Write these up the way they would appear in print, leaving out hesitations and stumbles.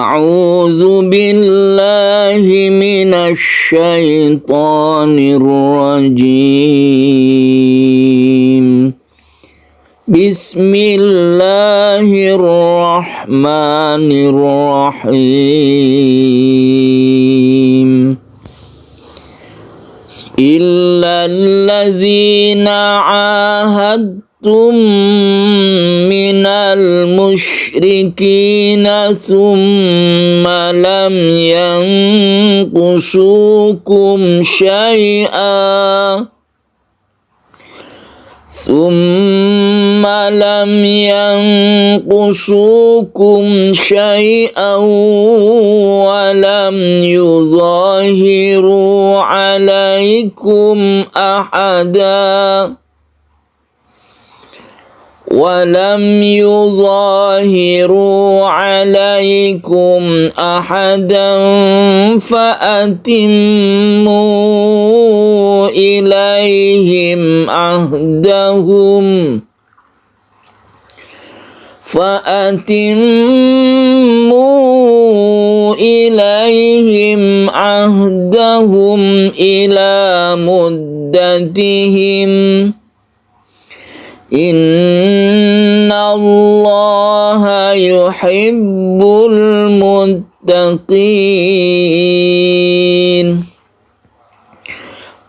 أعوذ بالله من الشيطان الرجيم بسم الله الرحمن الرحيم إلا الذين عاهدتم من المشركين ثم لم ينقصوكم شيئا ولم يظاهروا عليكم أحدا فأتموا إليهم عهدهم إلى مدتهم إن الله يحب المتقين.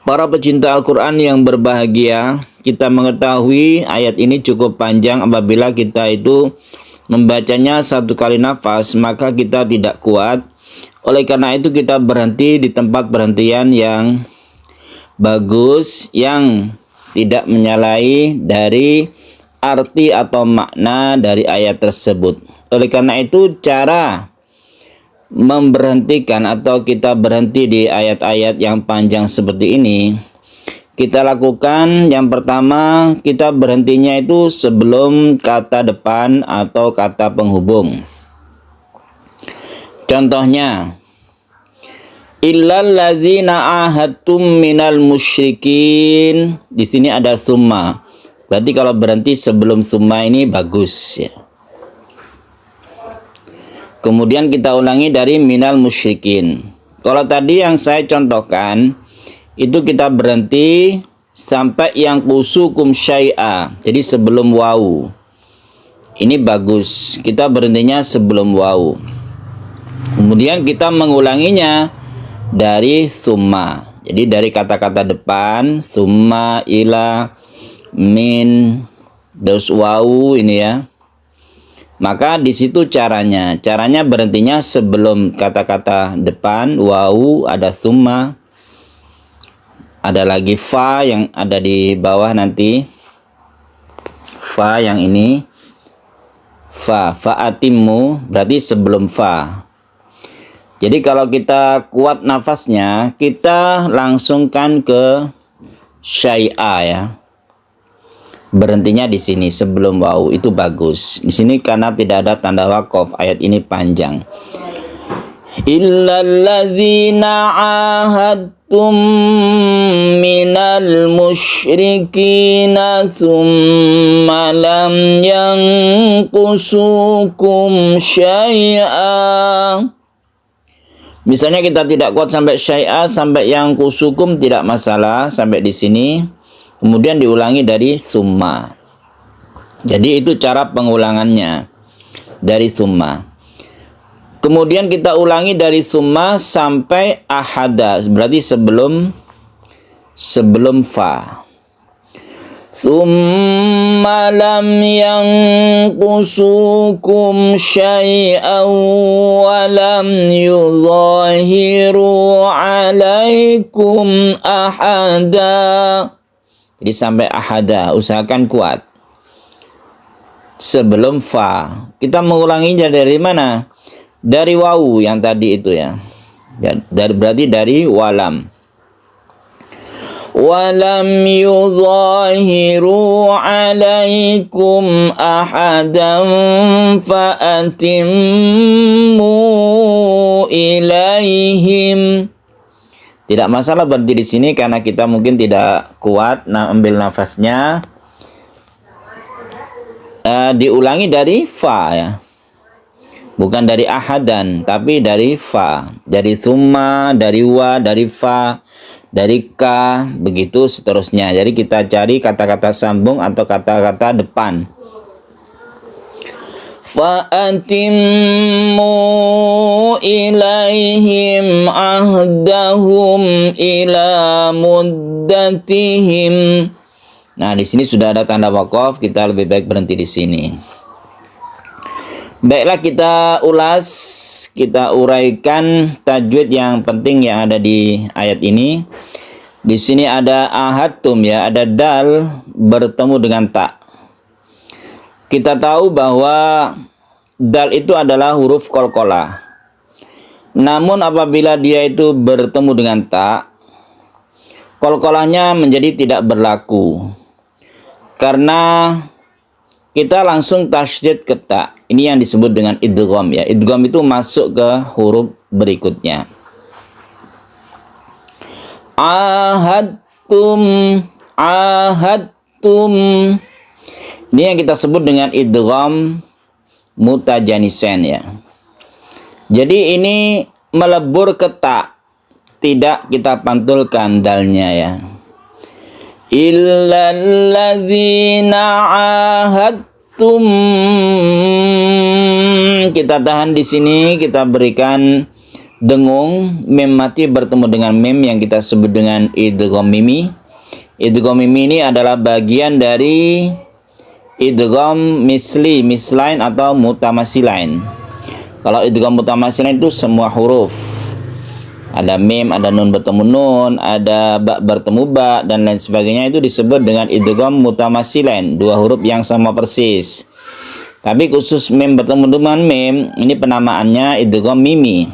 Para pecinta Al-Quran yang berbahagia, kita mengetahui ayat ini cukup panjang. Apabila kita itu membacanya satu kali nafas, maka kita tidak kuat. Oleh karena itu kita berhenti di tempat berhentian yang bagus, yang tidak menyalahi dari arti atau makna dari ayat tersebut. Oleh karena itu cara memberhentikan atau kita berhenti di ayat-ayat yang panjang seperti ini, kita lakukan yang pertama, kita berhentinya itu sebelum kata depan atau kata penghubung. Contohnya, illal ladzina ahadtum minal musyrikin. Di sini ada summa. Berarti kalau berhenti sebelum summa ini bagus ya. Kemudian kita ulangi dari minal musyrikin. Kalau tadi yang saya contohkan, itu kita berhenti sampai yang kusukum syai'a. Jadi sebelum wawu. Ini bagus. Kita berhentinya sebelum wawu. Kemudian kita mengulanginya dari summa. Jadi dari kata-kata depan, summa, ila, min, terus wawu ini ya. Maka di situ caranya berhentinya sebelum kata-kata depan, wawu, ada summa, ada lagi fa yang ada di bawah nanti, fa yang ini, fa'atimmu, berarti sebelum fa. Jadi kalau kita kuat nafasnya, kita langsungkan ke syai'a ya. Berhentinya di sini sebelum wawu, itu bagus. Di sini karena tidak ada tanda waqaf, ayat ini panjang. Illal ladzina ahadtum minal musyrikina thumma lam yanqusukum syai'a. Misalnya kita tidak kuat sampai syai'a, sampai yang kusukum tidak masalah sampai di sini. Kemudian diulangi dari summa. Jadi itu cara pengulangannya dari summa. Kemudian kita ulangi dari summa sampai ahada, berarti sebelum fa. Summa lam yanqusukum syai'an wa lam yuzahiru alaikum ahada. Jadi sampai ahada, usahakan kuat. Sebelum fa. Kita mengulanginya dari mana? Dari wawu yang tadi itu ya. Berarti dari walam. Walam yuzahiru alaikum ahadan fa'atimmu ilaihim. Tidak masalah berhenti di sini karena kita mungkin tidak kuat ambil nafasnya. Diulangi dari fa ya. Bukan dari ahadan, tapi dari fa. Dari summa, dari wa, dari fa, dari ka, begitu seterusnya. Jadi kita cari kata-kata sambung atau kata-kata depan. Fa'atimmu ilaihim ahdahum ila muddatihim. Nah, di sini sudah ada tanda waqaf, kita lebih baik berhenti di sini. Baiklah, kita ulas, kita uraikan tajwid yang penting yang ada di ayat ini. Di sini ada ahadtum ya, ada dal bertemu dengan ta. Kita tahu bahwa dal itu adalah huruf qalqalah. Namun apabila dia itu bertemu dengan ta, qalqalahnya menjadi tidak berlaku. Karena kita langsung tasydid ke ta. Ini yang disebut dengan idgham ya. Idgham itu masuk ke huruf berikutnya. Ahadtum, ahadtum. Ini yang kita sebut dengan idgham mutajanisen ya. Jadi ini melebur ke ta, tidak kita pantulkan dalnya ya. Illalladzina ahadtum. Kita tahan di sini, kita berikan dengung, mem mati bertemu dengan mem yang kita sebut dengan idgham mimi. Idgham mimi ini adalah bagian dari idgham misli, mislain atau mutamasilain. Kalau idgham mutamasilain itu semua huruf. Ada mim, ada nun bertemu nun, ada ba bertemu ba, dan lain sebagainya, itu disebut dengan idgham mutamasilain, dua huruf yang sama persis. Tapi khusus mim bertemu dengan mim, ini penamaannya idgham mimi.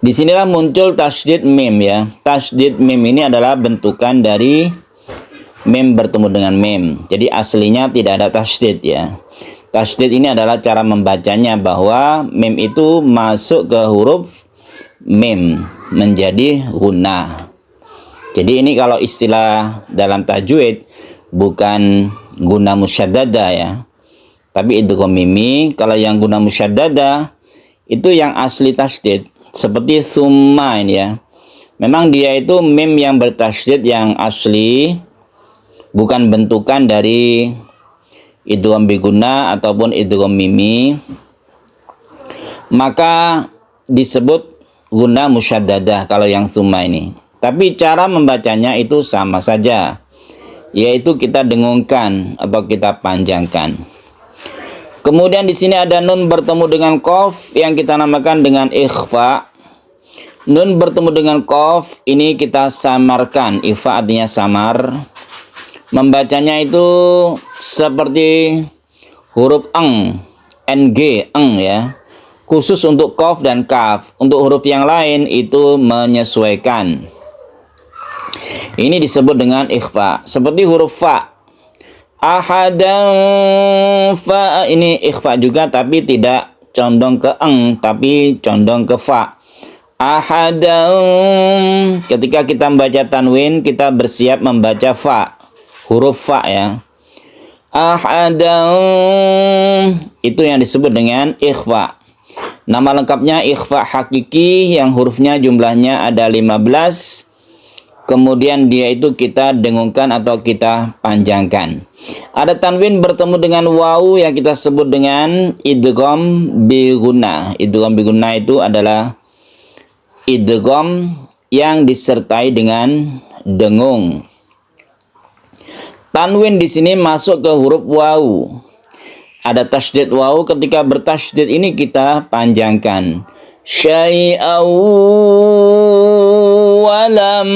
Disinilah muncul tasydid mim ya. Tasydid mim ini adalah bentukan dari mim bertemu dengan mim. Jadi aslinya tidak ada tasydid ya. Tasydid ini adalah cara membacanya, bahwa mim itu masuk ke huruf mim menjadi gunnah. Jadi ini kalau istilah dalam tajwid bukan gunnah musyaddada ya, tapi idgham mimi. Kalau yang gunnah musyaddada itu yang asli tasydid, seperti summa ini ya. Memang dia itu mim yang bertasydid yang asli, bukan bentukan dari idgham bigunnah ataupun idgham mimi, maka disebut gunnah musyaddadah kalau yang summa ini. Tapi cara membacanya itu sama saja, yaitu kita dengungkan atau kita panjangkan. Kemudian di sini ada nun bertemu dengan qaf yang kita namakan dengan ikhfa. Nun bertemu dengan qaf ini kita samarkan. Ikhfa artinya samar. Membacanya itu seperti huruf eng, ng, eng ya. Khusus untuk qaf dan kaf. Untuk huruf yang lain itu menyesuaikan. Ini disebut dengan ikhfa. Seperti huruf fa. Ahadan fa, ini ikhfa juga tapi tidak condong ke eng, tapi condong ke fa. Ahadan, ketika kita membaca tanwin, kita bersiap membaca fa. Huruf fa ya. Ahadan, itu yang disebut dengan ikhfa. Nama lengkapnya ikhfa hakiki, yang hurufnya jumlahnya ada 15. Kemudian dia itu kita dengungkan atau kita panjangkan. Ada tanwin bertemu dengan wawu yang kita sebut dengan idgham bi gunnah. Idgham bi gunnah itu adalah idgham yang disertai dengan dengung. Tanwin di sini masuk ke huruf wawu. Ada tasydid wawu, ketika bertasydid ini kita panjangkan. Syai'aw walam.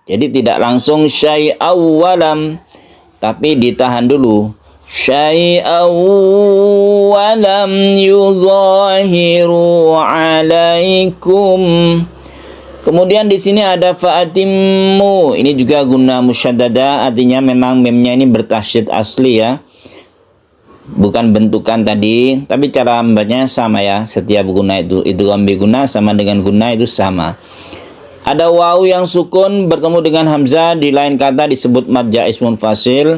Jadi tidak langsung syai'aw walam, tapi ditahan dulu. Syai'aw walam yudhahiru alaikum. Kemudian di sini ada fa'atimmu. Ini juga gunnah musyaddada, artinya memang memnya ini bertasydid asli ya. Bukan bentukan tadi, tapi cara membacanya sama ya. Setiap gunnah itu idgham bi gunnah sama dengan gunnah itu sama. Ada wawu yang sukun bertemu dengan hamzah, di lain kata disebut mad jaiz munfasil.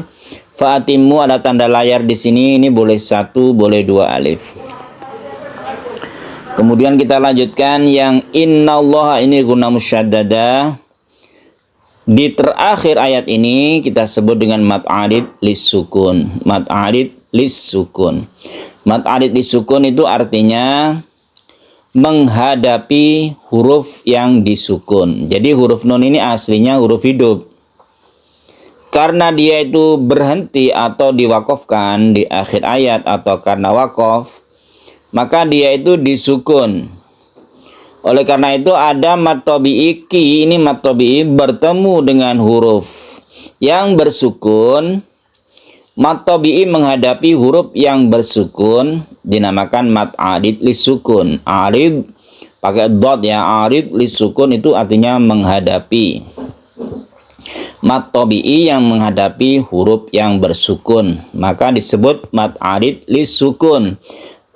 Fa'atimmu ada tanda layar di sini, ini boleh 1, boleh 2 alif. Kemudian kita lanjutkan yang innallaha ini guna musyaddadah. Di terakhir ayat ini kita sebut dengan mad arid lisukun. Mad arid lisukun. Mad arid lisukun itu artinya menghadapi huruf yang disukun. Jadi huruf nun ini aslinya huruf hidup. Karena dia itu berhenti atau diwakafkan di akhir ayat atau karena wakaf, maka dia itu disukun. Oleh karena itu ada mad tabi'i ki, ini mad tabi'i bertemu dengan huruf yang bersukun. Mad tabi'i menghadapi huruf yang bersukun dinamakan mad arid lisukun. Arid pakai dot ya, arid lisukun itu artinya menghadapi. Mad tabi'i yang menghadapi huruf yang bersukun maka disebut mad arid lisukun.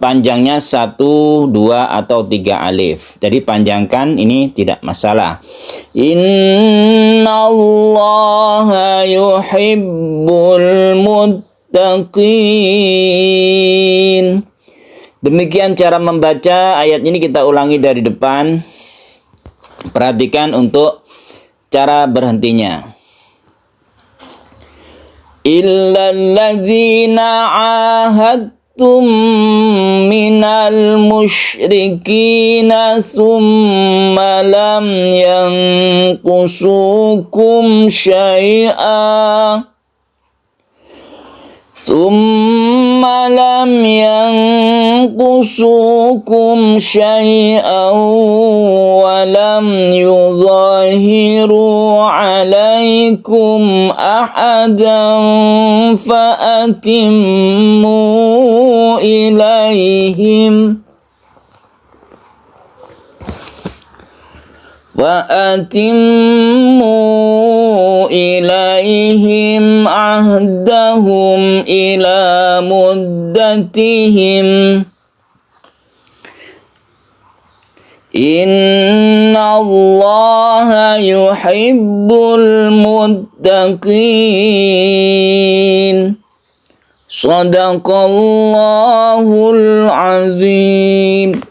Panjangnya 1, 2, atau 3 alif. Jadi panjangkan ini tidak masalah. Innallaha yuhibbul muttaqin. Demikian cara membaca ayat ini, kita ulangi dari depan. Perhatikan untuk cara berhentinya. Illalladzina ahad minal musyrikina thumma lam yanqusukum syai'a wa lam yudhahiru alaikum ahadan fa'atimmu ilaihim ahdahum ila muddatihim. Innallaha yuhibbul muttaqin. Shadaqallahul azim.